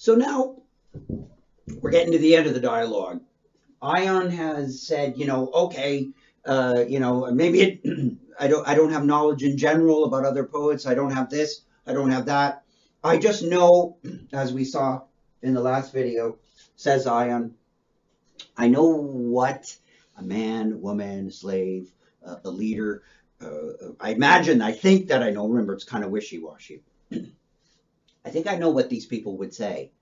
So now we're getting to the end of the dialogue. Ion has said, okay, maybe I don't have knowledge in general about other poets. I don't have this. I don't have that. I just know, as we saw in the last video, says Ion, I know what a man, woman, slave, a leader. I think that I know. Remember, it's kind of wishy-washy. I think I know what these people would say,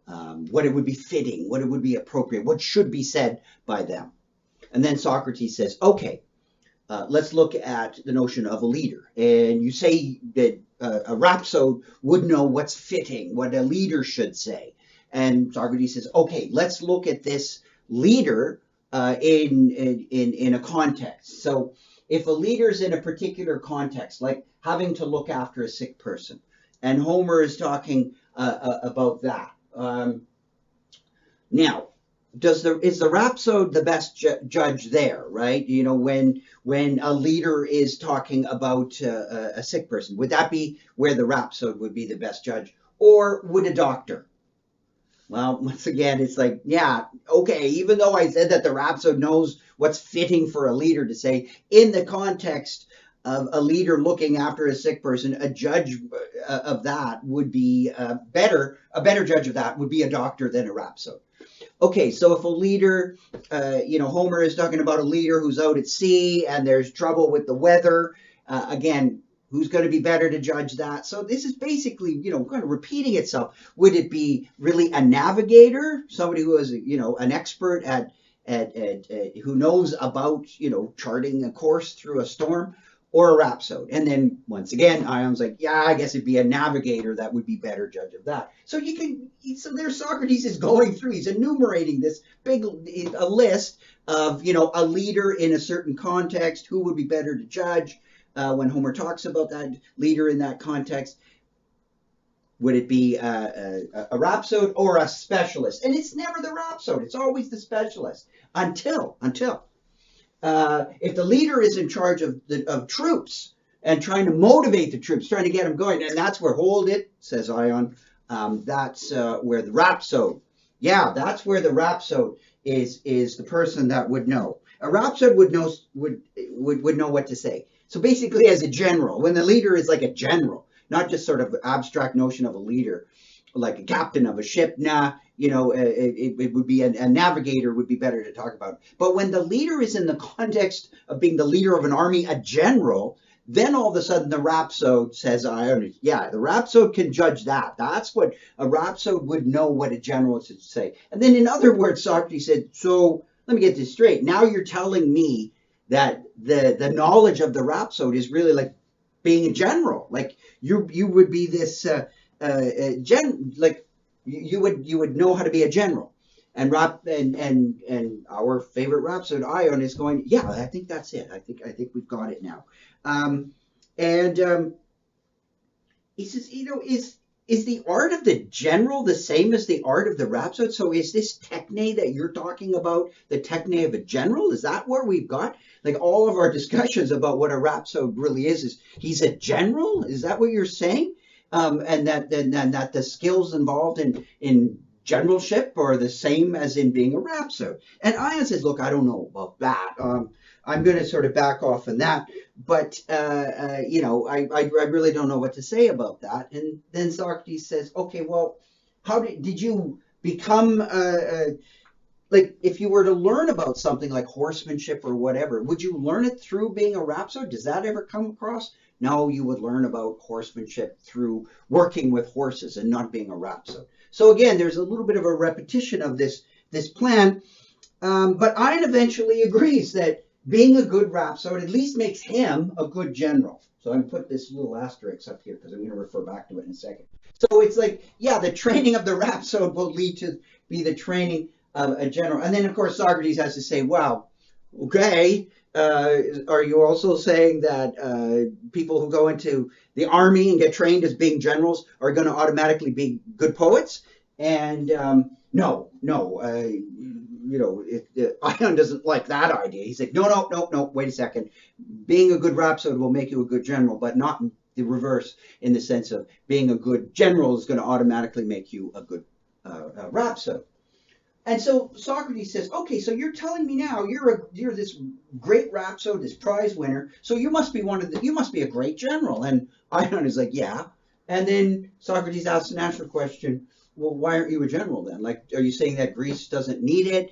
what it would be fitting, what it would be appropriate, what should be said by them. And then Socrates says, okay, let's look at the notion of a leader. And you say that a rhapsode would know what's fitting, what a leader should say. And Socrates says, okay, let's look at this leader in a context. So if a leader's in a particular context, like having to look after a sick person, and Homer is talking about that. Now, is the rhapsode the best judge there, right? When a leader is talking about a sick person, would that be where the rhapsode would be the best judge, or would a doctor? Well, once again, it's like, yeah, okay, even though I said that the rhapsode knows what's fitting for a leader to say, in the context of a leader looking after a sick person, a judge of that would be a better judge of that would be a doctor than a rhapsode. Okay, so if a leader, Homer is talking about a leader who's out at sea and there's trouble with the weather, again, who's going to be better to judge that? So this is basically, kind of repeating itself. Would it be really a navigator, somebody who is, an expert at who knows about, charting a course through a storm, or a rhapsode? And then once again, Ion's like, yeah, I guess it'd be a navigator that would be better judge of that. So there's Socrates is going through, he's enumerating this a list of, a leader in a certain context, who would be better to judge. When Homer talks about that leader in that context, would it be a rhapsode or a specialist? And it's never the rhapsode, it's always the specialist until if the leader is in charge of troops and trying to motivate the troops, trying to get them going, and that's where, hold it, says Ion, that's where the rhapsode, that's where the rhapsode is the person that would know. A rhapsode would know what to say. So basically, as a general, when the leader is like a general, not just sort of abstract notion of a leader, like a captain of a ship, it would be a navigator would be better to talk about. But when the leader is in the context of being the leader of an army, a general, then all of a sudden the rhapsode says, the rhapsode can judge that. That's what a rhapsode would know what a general should say. And then in other words, Socrates said, so let me get this straight. Now you're telling me that the knowledge of the rhapsode is really like being a general. Like you would be this you would know how to be a general. And our favorite rhapsode Ion is going, yeah, I think that's it. I think we've got it now. He says, is the art of the general the same as the art of the rhapsode? So is this techne that you're talking about the techne of a general? Is that where we've got? Like all of our discussions about what a rhapsode really is he's a general? Is that what you're saying? And that the skills involved in generalship are the same as in being a rhapsode. And Ion says, look, I don't know about that. I'm going to sort of back off on that. But, I really don't know what to say about that. And then Socrates says, okay, well, how did you become, like, if you were to learn about something like horsemanship or whatever, would you learn it through being a rhapsode? Does that ever come across? No, you would learn about horsemanship through working with horses and not being a rhapsode. So again, there's a little bit of a repetition of this plan. But Ion eventually agrees that being a good rhapsode at least makes him a good general. So I'm going to put this little asterisk up here because I'm going to refer back to it in a second. So it's like, the training of the rhapsode will lead to be the training of a general. And then, of course, Socrates has to say, well, okay, are you also saying that people who go into the army and get trained as being generals are going to automatically be good poets? And no. Ion doesn't like that idea. He's like, no, wait a second. Being a good rhapsode will make you a good general, but not the reverse, in the sense of being a good general is going to automatically make you a good rhapsode. And so Socrates says, okay, so you're telling me now you're this great rhapsode, this prize winner. So you must be a great general. And Ion is like, yeah. And then Socrates asks an natural question. Well, why aren't you a general then? Like, are you saying that Greece doesn't need it?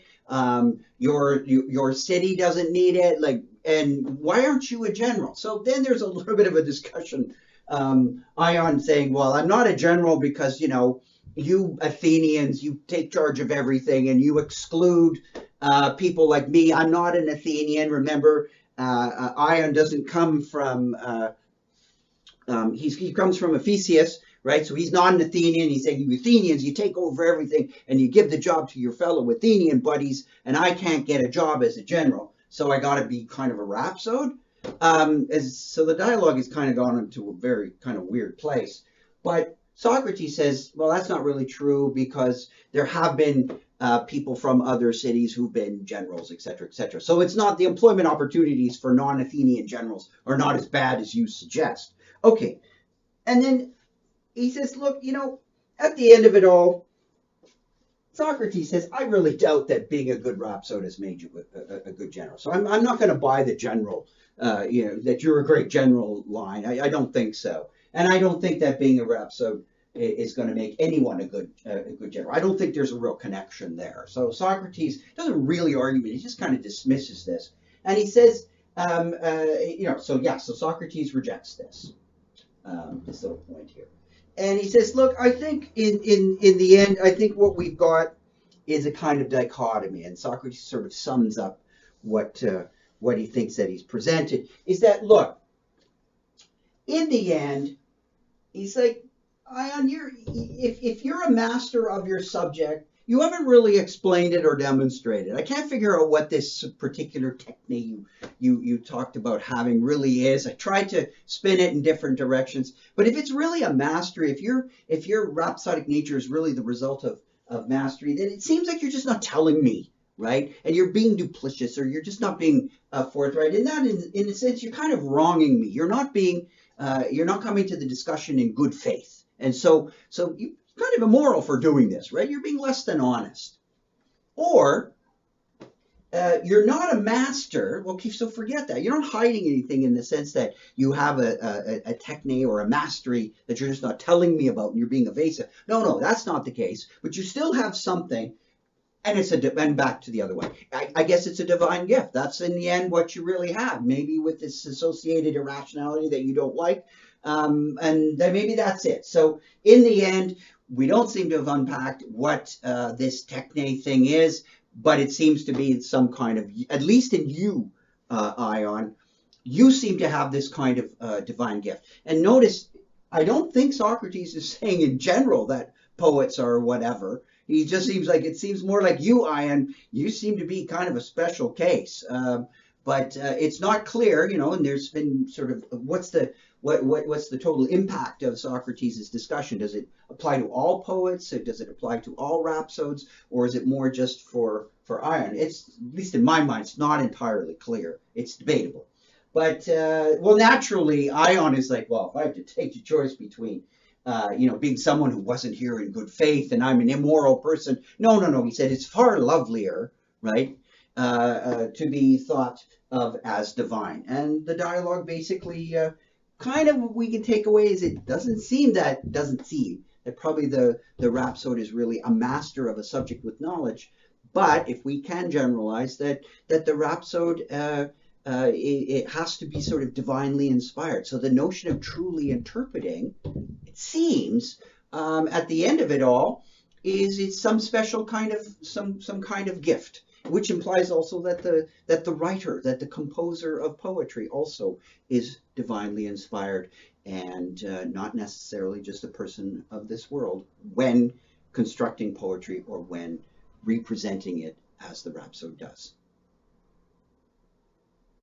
Your city doesn't need it. Like, and why aren't you a general? So then there's a little bit of a discussion. Ion saying, well, I'm not a general because you Athenians, you take charge of everything and you exclude people like me. I'm not an Athenian. Remember, Ion doesn't come from, he comes from Ephesus, right? So he's not an Athenian. He's saying, you Athenians, you take over everything and you give the job to your fellow Athenian buddies, and I can't get a job as a general. So I got to be kind of a rhapsode. So the dialogue has kind of gone into a very kind of weird place. But Socrates says, well, that's not really true because there have been people from other cities who've been generals, et cetera, et cetera. So it's not the employment opportunities for non-Athenian generals are not as bad as you suggest. Okay. And then he says, look, at the end of it all, Socrates says, I really doubt that being a good rhapsode has made you a good general. So I'm not going to buy the general, that you're a great general line. I don't think so. And I don't think that being a rhapsode is going to make anyone a good general. I don't think there's a real connection there. So Socrates doesn't really argue, he just kind of dismisses this. And he says, so Socrates rejects this little point here. And he says, look, I think in the end, I think what we've got is a kind of dichotomy. And Socrates sort of sums up what he thinks that he's presented, is that, look, in the end, he's like, Ion, if you're a master of your subject, you haven't really explained it or demonstrated. I can't figure out what this particular technique you talked about having really is. I tried to spin it in different directions, but if it's really a mastery, if your rhapsodic nature is really the result of mastery, then it seems like you're just not telling me, right? And you're being duplicitous, or you're just not being forthright. In that, in a sense, you're kind of wronging me. You're not coming to the discussion in good faith. And so you're kind of immoral for doing this, right? You're being less than honest. Or you're not a master. Well, so forget that. You're not hiding anything in the sense that you have a technique or a mastery that you're just not telling me about and you're being evasive. No, that's not the case. But you still have something, and and back to the other way. I guess it's a divine gift. That's in the end what you really have. Maybe with this associated irrationality that you don't like, and then maybe that's it. So in the end, we don't seem to have unpacked what this techne thing is, but it seems to be some kind of, at least in you, Ion, you seem to have this kind of divine gift. And notice, I don't think Socrates is saying in general that poets are whatever. He just it seems more like you, Ion. You seem to be kind of a special case. But it's not clear, and there's been sort of, what's the total impact of Socrates' discussion? Does it apply to all poets? Or does it apply to all rhapsodes? Or is it more just for Ion? It's, at least in my mind, it's not entirely clear. It's debatable. But, naturally, Ion is like, well, if I have to take the choice between, being someone who wasn't here in good faith and I'm an immoral person. No. He said it's far lovelier, right, to be thought of as divine. And the dialogue basically kind of we can take away is it doesn't seem that probably the rhapsode is really a master of a subject with knowledge. But if we can generalize that the rhapsode it has to be sort of divinely inspired. So the notion of truly interpreting, it seems, at the end of it all, is it's some special kind of some kind of gift, which implies also that the writer, that the composer of poetry also is divinely inspired and not necessarily just a person of this world when constructing poetry or when representing it as the rhapsode does.